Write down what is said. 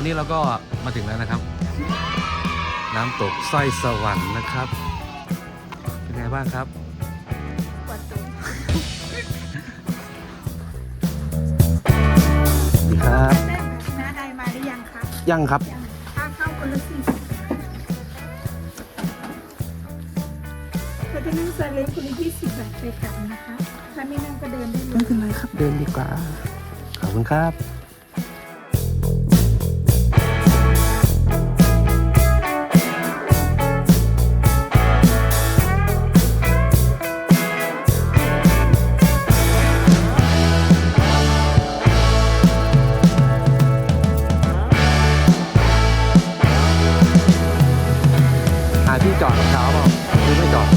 อนนี้เราก็มาถึงแล้วนะครับ น้ำตกสร้อยสวรรค์นะครับเป็นไงบ้างครับปวดตัว สวัสดีครับ น้าใดมาหรือยังคะ ยังครับ ค่าเข้าคนละ40 ถ้าจะนั่งซาเล้งคนละ20 บาทไปกลับนะคะ ถ้าไม่นั่งก็เดินได้เลย ไม่เป็นไรครับเดินดีกว่าขอบคุณครับหาที่จอดรองเท้าเปล่าหรือไม่จอด